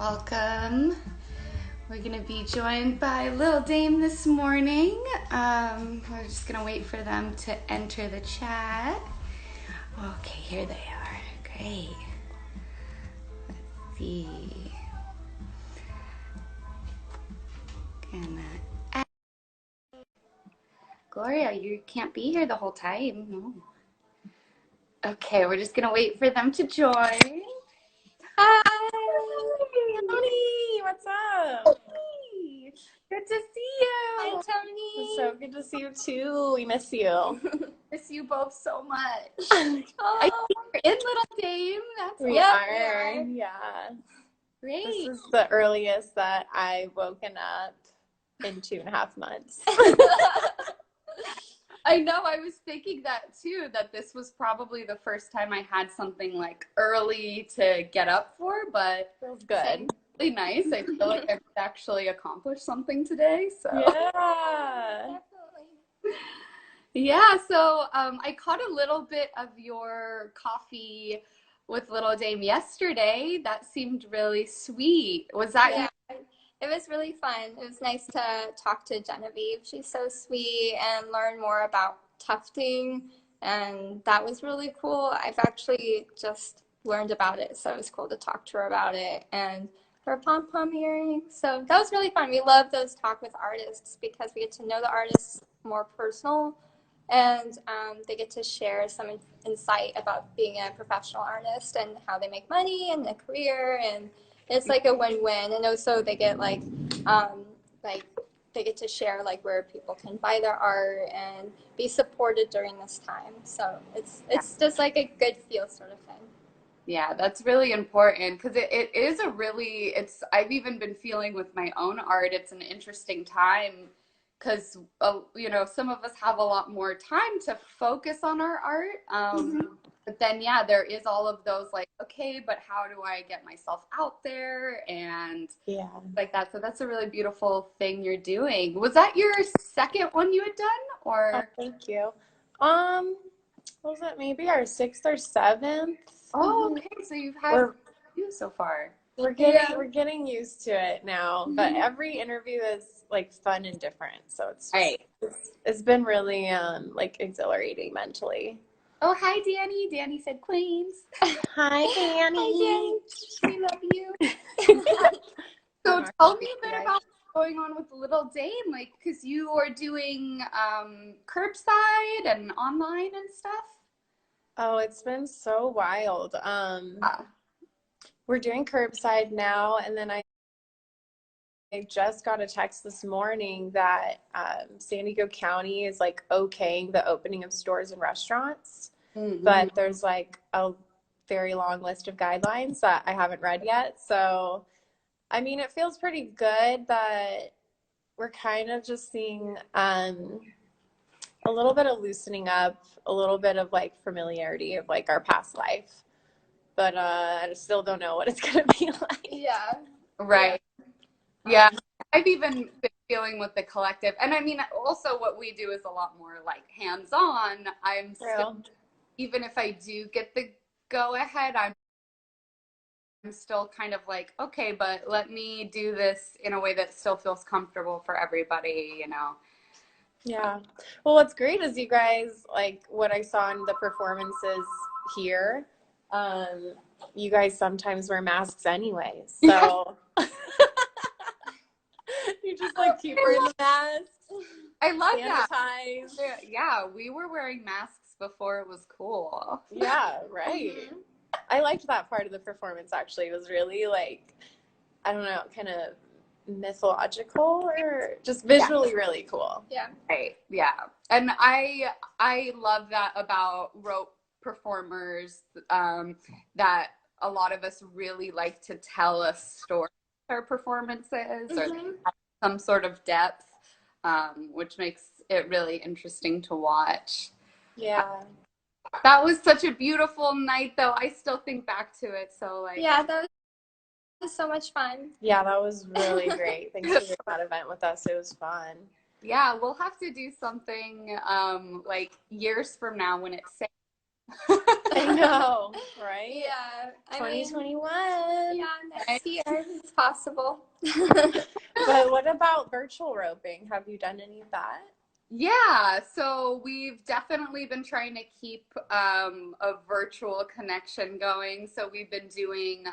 welcome. We're gonna be joined by Lil Dame this morning. We're just gonna wait for them to enter the chat. Okay, here they are. Great. Let's see. Gloria, you can't be here the whole time. No. Okay, we're just gonna wait for them to join. Hi, Tony. What's up? Hey, good to see you. Hi, Tony. It's so good to see you too. We miss you. Miss you both so much. Oh, I think we're in Little Dame. That's we awesome. are. Yeah. Great. This is the earliest that I've woken up in 2.5 months. I know. I was thinking that too, that this was probably the first time I had something like early to get up for, but feels good. Really nice. I feel like I've actually accomplished something today. So Yeah. yeah, so I caught a little bit of your coffee with Little Dame yesterday. That seemed really sweet. Was that you? It was really fun. It was nice to talk to Genevieve. She's so sweet and learn more about tufting, and that was really cool. I've actually just learned about it, so it was cool to talk to her about it and her pom-pom earring. So that was really fun. We love those talk with artists because we get to know the artists more personal, and they get to share some insight about being a professional artist and how they make money and a career, and it's like a win-win. And also they get like they get to share like where people can buy their art and be supported during this time. So it's just like a good feel sort of thing. Yeah, that's really important because it is a really, I've even been feeling with my own art, it's an interesting time because, some of us have a lot more time to focus on our art. But then, yeah, there is all of those like, okay, but how do I get myself out there and like that? So that's a really beautiful thing you're doing. Was that your second one you had done or? Oh, thank you. What was it? Maybe our 6th or 7th. Oh, okay. So you've had a few so far. We're getting used to it now, but every interview is like fun and different. So it's been really like exhilarating mentally. Oh, hi, Danny. Danny said Queens. Hi, Danny. Hi, Danny. We love you. So tell me a bit about what's going on with Little Dame, like, because you are doing curbside and online and stuff. Oh, it's been so wild. We're doing curbside now, and then I just got a text this morning that San Diego County is like okaying the opening of stores and restaurants, but there's like a very long list of guidelines that I haven't read yet. So, I mean, it feels pretty good that we're kind of just seeing a little bit of loosening up, a little bit of like familiarity of like our past life, but I still don't know what it's gonna be like. Yeah. Right. Yeah. I've even been feeling with the collective, and I mean, also what we do is a lot more like hands-on. I'm still, even if I do get the go ahead, I'm still kind of like, okay, but let me do this in a way that still feels comfortable for everybody, Yeah. Well, what's great is you guys, like what I saw in the performances here, you guys sometimes wear masks anyway. So you just like keep wearing the masks. I love sanitize. that. Yeah, we were wearing masks before it was cool. Yeah, right. I liked that part of the performance actually. It was really like, I don't know, kind of mythological or just visually really cool. Yeah. Right. Yeah. And I love that about rope performers, that a lot of us really like to tell a story with our performances or some sort of depth, which makes it really interesting to watch. Yeah. That was such a beautiful night though. I still think back to it. So like, yeah, that was so much fun. Yeah, that was really great. Thanks for doing that event with us. It was fun. Yeah, we'll have to do something like years from now when it's safe I know, right? Yeah, I mean, 2021. yeah, Right? next year it's possible. But what about virtual roping? Have you done any of that? Yeah, so we've definitely been trying to keep a virtual connection going. So we've been doing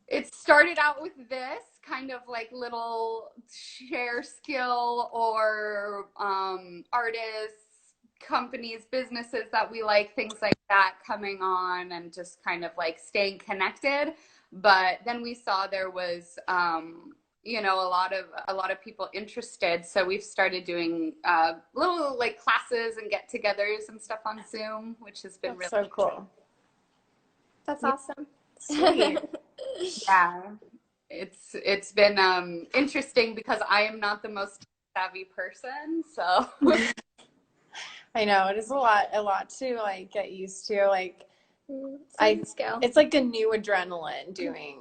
it started out with this kind of like little share skill or artists, companies, businesses that we like, things like that coming on and just kind of like staying connected. But then we saw there was a lot of people interested, so we've started doing little like classes and get-togethers and stuff on Zoom, which has been That's really so cool. That's Yeah, awesome. sweet. yeah. It's been interesting because I am not the most savvy person, so I know it is a lot to like get used to. Like Same skill. it's like a new adrenaline doing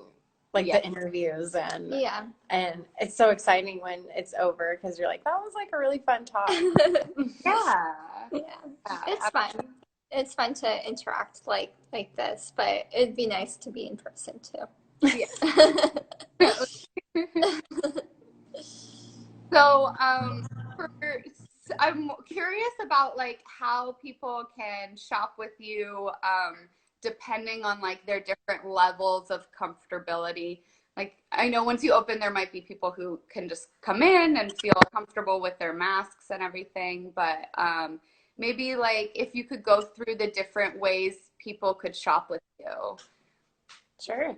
like yeah, the interviews Yeah. and it's so exciting when it's over because you're like, that was like a really fun talk. yeah, Yeah. yeah, It's fun. It's fun to interact like this, but it'd be nice to be in person too. So, for, I'm curious about like how people can shop with you, depending on like their different levels of comfortability. Like, I know once you open, there might be people who can just come in and feel comfortable with their masks and everything, but maybe like if you could go through the different ways people could shop with you. Sure.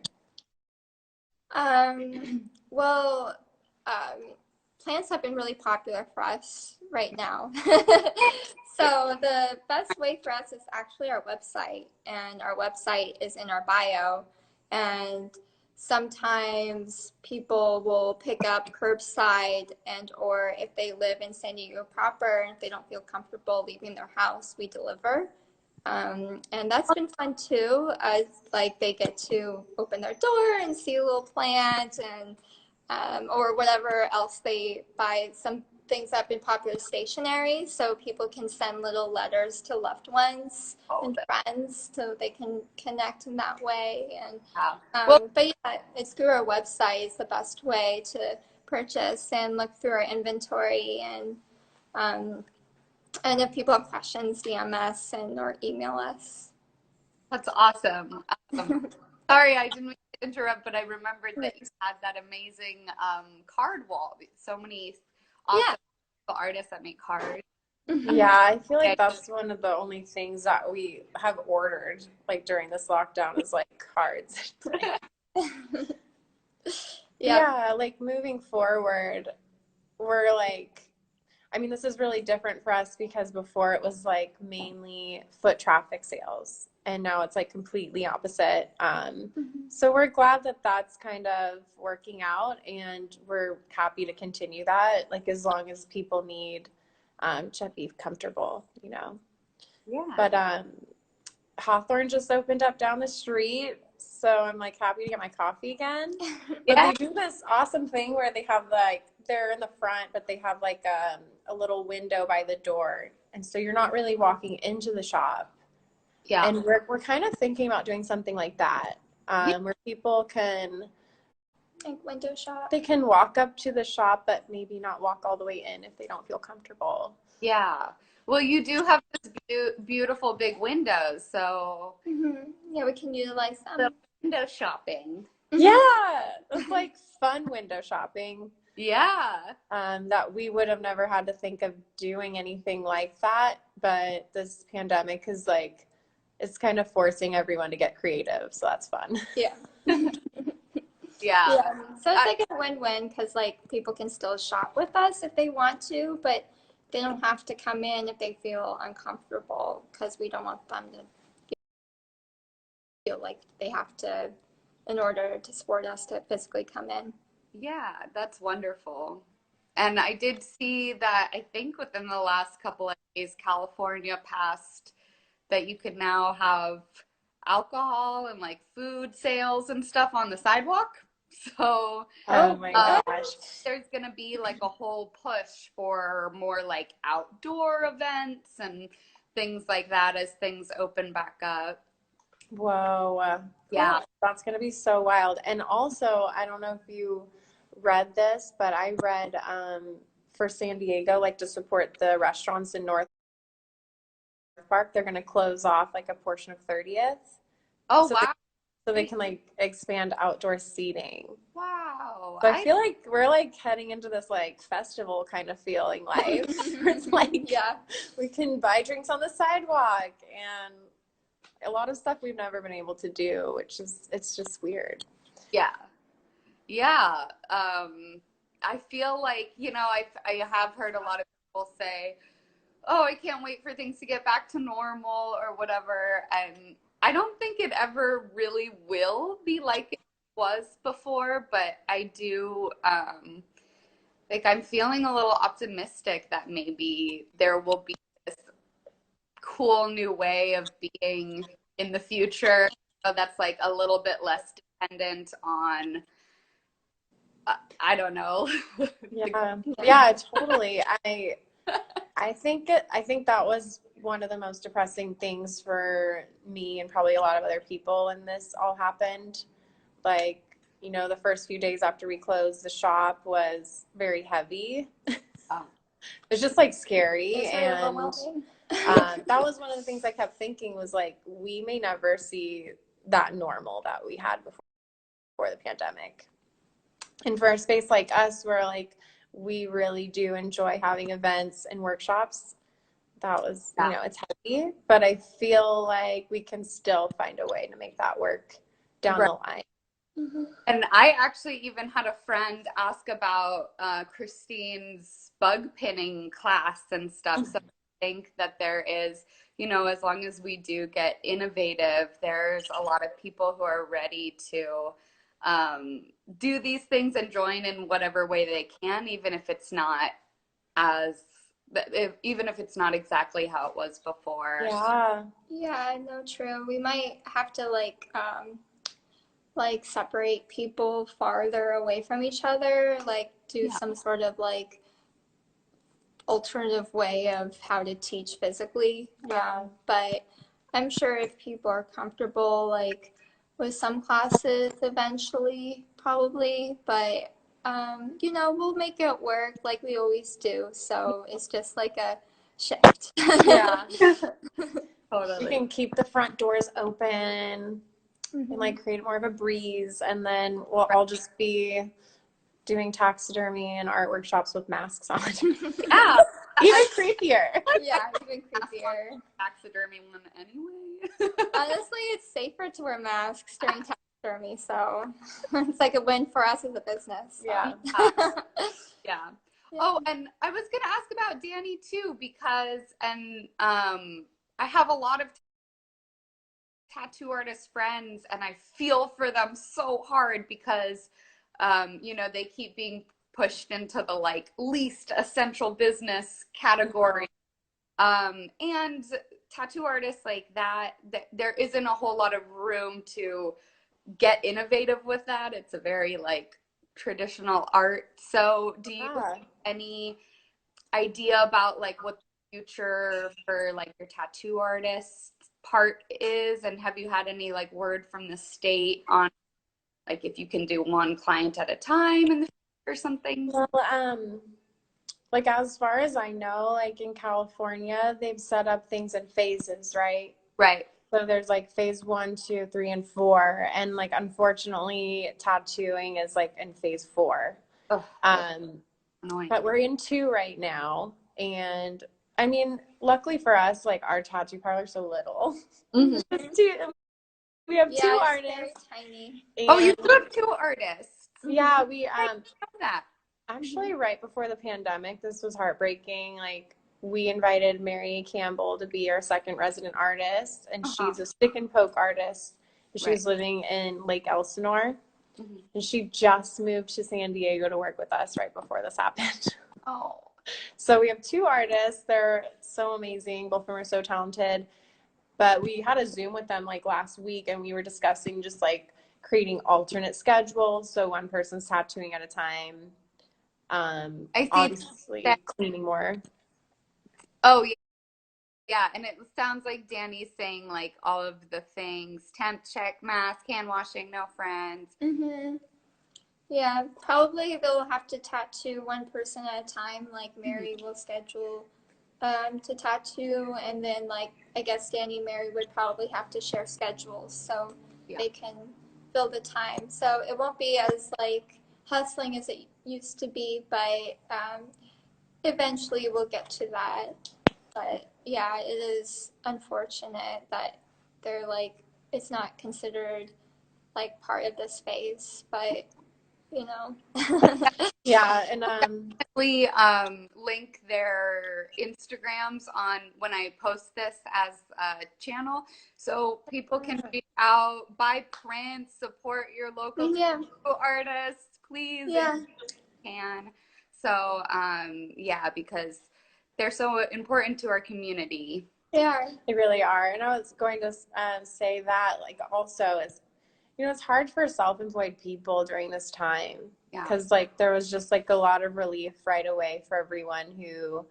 Well, um, plants have been really popular for us right now. So the best way for us is actually our website, and our website is in our bio. And sometimes people will pick up curbside, and or if they live in San Diego proper and if they don't feel comfortable leaving their house, we deliver. And that's been fun too, as like they get to open their door and see a little plant and or whatever else they buy. Some things that have been popular stationery, so people can send little letters to loved ones and friends, so they can connect in that way. And Yeah. Well, but yeah, it's through our website is the best way to purchase and look through our inventory um, and if people have questions, DM us and or email us. that's awesome. Sorry, I didn't mean to interrupt, but I remembered that you had that amazing card wall. So many Yeah. awesome artists that make cards. Yeah, I feel like that's one of the only things that we have ordered like during this lockdown is like cards. Yeah, like moving forward, we're like, I mean, this is really different for us because before it was like mainly foot traffic sales, and now it's like completely opposite. So we're glad that that's kind of working out, and we're happy to continue that, like as long as people need to be comfortable, you know. Yeah. But Hawthorne just opened up down the street, so I'm like happy to get my coffee again. But Yeah. they do this awesome thing where they have like they're in the front, but they have like a little window by the door, and so you're not really walking into the shop. Yeah. And we're kind of thinking about doing something like that, where people can Like window shop. they can walk up to the shop, but maybe not walk all the way in if they don't feel comfortable. Yeah. Well, you do have this beautiful big windows, so Yeah, we can utilize the them. window shopping. Yeah, it's like fun window shopping. Yeah. That we would have never had to think of doing anything like that, but this pandemic is like it's kind of forcing everyone to get creative, so that's fun. Yeah. Yeah. Yeah. So it's like a win-win because like people can still shop with us if they want to, but they don't have to come in if they feel uncomfortable because we don't want them to feel like they have to in order to support us to physically come in. Yeah, that's wonderful. And I did see that I think within the last couple of days, California passed that you could now have alcohol and like food sales and stuff on the sidewalk. So Oh my gosh. there's going to be like a whole push for more like outdoor events and things like that as things open back up. Whoa. Yeah. That's going to be so wild. And also, I don't know if you read this, but I read for San Diego, like to support the restaurants in North Park, they're going to close off like a portion of 30th. Oh, So wow. they can like expand outdoor seating. Wow. So I feel like we're like heading into this like festival kind of feeling life. It's like Yeah. we can buy drinks on the sidewalk and a lot of stuff we've never been able to do, which is it's just weird. Yeah. Yeah. I feel like, I have heard a lot of people say, oh, I can't wait for things to get back to normal or whatever. And I don't think it ever really will be like it was before, but I do, like, I'm feeling a little optimistic that maybe there will be this cool new way of being in the future that's like a little bit less dependent on, I don't know. Yeah, totally. I think that was one of the most depressing things for me and probably a lot of other people when this all happened. Like, the first few days after we closed, the shop was very heavy. Oh. It's just like scary. It's very overwhelming. That was one of the things I kept thinking was like, we may never see that normal that we had before the pandemic. And for a space like us, where like we really do enjoy having events and workshops, that was, it's heavy, but I feel like we can still find a way to make that work down the line. Mm-hmm. And I actually even had a friend ask about Christine's bug pinning class and stuff. So I think that there is, as long as we do get innovative, there's a lot of people who are ready to do these things and join in whatever way they can, even if it's not even if it's not exactly how it was before. Yeah, no, true. We might have to like separate people farther away from each other, like do some sort of like alternative way of how to teach physically. But I'm sure if people are comfortable like with some classes eventually, probably, but we'll make it work like we always do. So it's just like a shift. Yeah. Totally. We can keep the front doors open and like create more of a breeze, and then we'll all just be doing taxidermy and art workshops with masks on. Yeah. Even creepier. Yeah, even creepier. Taxidermy one anyway. Honestly, it's safer to wear masks during taxidermy, so it's like a win for us as a business. So. Yeah. Yeah. Oh, and I was gonna ask about Danny too, because I have a lot of tattoo artist friends, and I feel for them so hard because they keep being pushed into the like least essential business category. And tattoo artists like that there isn't a whole lot of room to get innovative with that. It's a very like traditional art. So do you have any idea about like what the future for like your tattoo artist part is? And have you had any like word from the state on like if you can do one client at a time in the future or something? Well, like as far as I know, like in California, they've set up things in phases, right? Right. So there's like phase 1, 2, 3, and 4, and like unfortunately, tattooing is like in phase 4. Annoying. But we're in 2 right now, and I mean, luckily for us, like our tattoo parlor's so little. We have 2 artists. Very tiny. Oh, you do have 2 artists. Yeah, we I know that. actually right before the pandemic, this was heartbreaking. Like we invited Mary Campbell to be our second resident artist, and she's a stick and poke artist. She was living in Lake Elsinore, and she just moved to San Diego to work with us right before this happened. Oh. So we have 2 artists. They're so amazing. Both of them are so talented. But we had a Zoom with them like last week, and we were discussing just like creating alternate schedules. So one person's tattooing at a time. I see. Obviously cleaning more. Oh, yeah. Yeah, and it sounds like Danny's saying like all of the things: temp check, mask, hand washing, no friends. Mm-hmm. Yeah, probably they'll have to tattoo one person at a time. Like Mary will schedule to tattoo, and then like I guess Danny and Mary would probably have to share schedules so Yeah. they can fill the time. So it won't be as like hustling as it used to be, but eventually we'll get to that. But yeah, it is unfortunate that they're like it's not considered like part of the space, but you know. Yeah, and We link their Instagrams on when I post this as a channel, so people can reach out, buy prints, support your local Yeah. artists, please, Yeah. if you can. So yeah, because they're so important to our community. They are. they really are. And I was going to say that, like, also is, you know, it's hard for self-employed people during this time Yeah. because, like, there was just like a lot of relief right away for everyone who,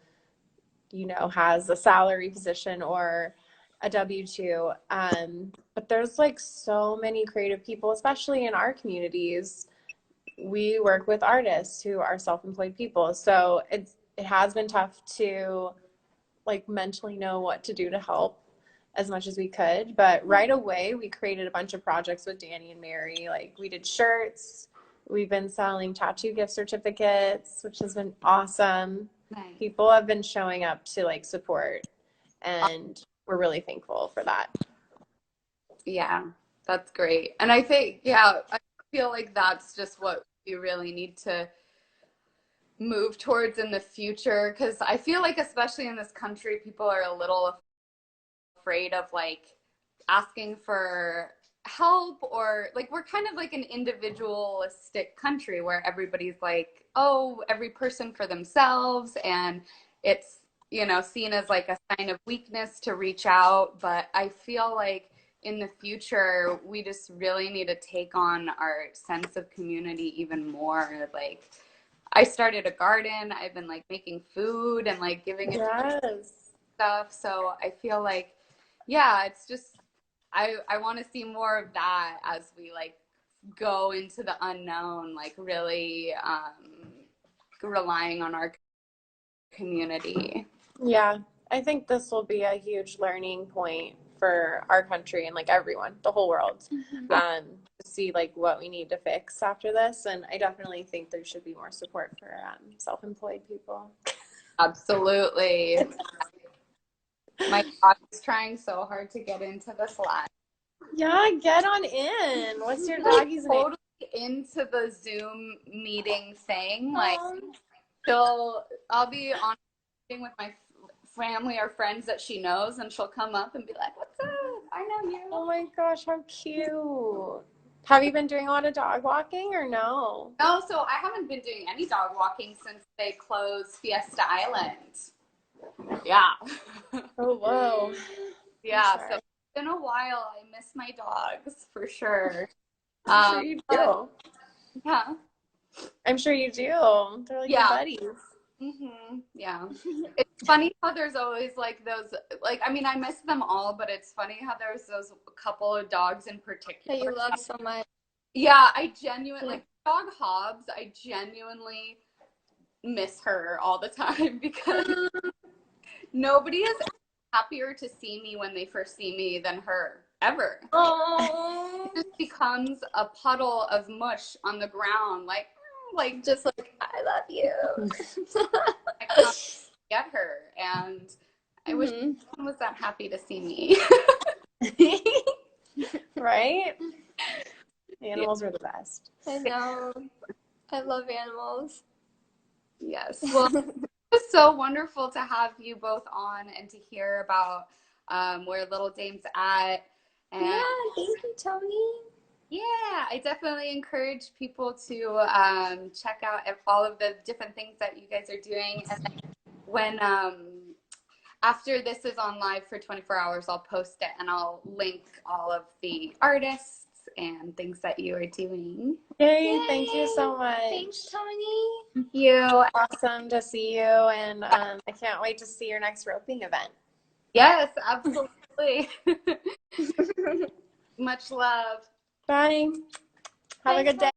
you know, has a salary position or a W-2. But there's like so many creative people, especially in our communities. We work with artists who are self-employed people, so it has been tough to like mentally know what to do to help as much as we could. But right away, we created a bunch of projects with Danny and Mary. Like we did shirts, we've been selling tattoo gift certificates, which has been awesome. Nice. People have been showing up to like support, and we're really thankful for that. Yeah, that's great. And I think, yeah, I feel like that's just what we really need to move towards in the future. Because I feel like, especially in this country, people are a little afraid of like asking for help, or like we're kind of like an individualistic country where everybody's like, oh, every person for themselves, and it's, you know, seen as like a sign of weakness to reach out. But I feel like in the future we just really need to take on our sense of community even more. Like I started a garden, I've been like making food and like giving it Yes. stuff, so I feel like, yeah, it's just I want to see more of that as we like go into the unknown, like really relying on our community. Yeah, I think this will be a huge learning point for our country and like everyone, the whole world, to see like what we need to fix after this. And I definitely think there should be more support for self-employed people. Absolutely. My dog is trying so hard to get into this live. Yeah, get on in. What's your doggy's name? Totally into the Zoom meeting thing. Like I'll be on meeting with my family or friends that she knows, and she'll come up and be like, "What's up? I know you." Oh my gosh, how cute. Have you been doing a lot of dog walking or no? No, so I haven't been doing any dog walking since they closed Fiesta Island. Yeah. Oh, whoa. Yeah, Sorry. so it's been a while. I miss my dogs for sure. I'm sure you do. Yeah. I'm sure you do. They're like Yeah. buddies. Yeah. It's funny how there's always like those, like, I mean, I miss them all, but it's funny how there's those couple of dogs in particular that you love so much. Yeah, I genuinely, like, dog Hobbs, I genuinely miss her all the time because nobody is happier to see me when they first see me than her, ever. Oh, It just becomes a puddle of mush on the ground, like just like I love you. I can't get her, and I wish no one was that happy to see me. Right? Animals are the best. I know. I love animals. Yes. Well, it was so wonderful to have you both on and to hear about where Little Dame's at. And yeah, thank you, Tony. yeah, I definitely encourage people to check out all of the different things that you guys are doing. And then when after this is on live for 24 hours, I'll post it and I'll link all of the artists and things that you are doing. Yay, thank you so much. Thanks, Tony. Thank you. Awesome to see you, and I can't wait to see your next roping event. Yes, absolutely. Much love. Bye. Have a good day.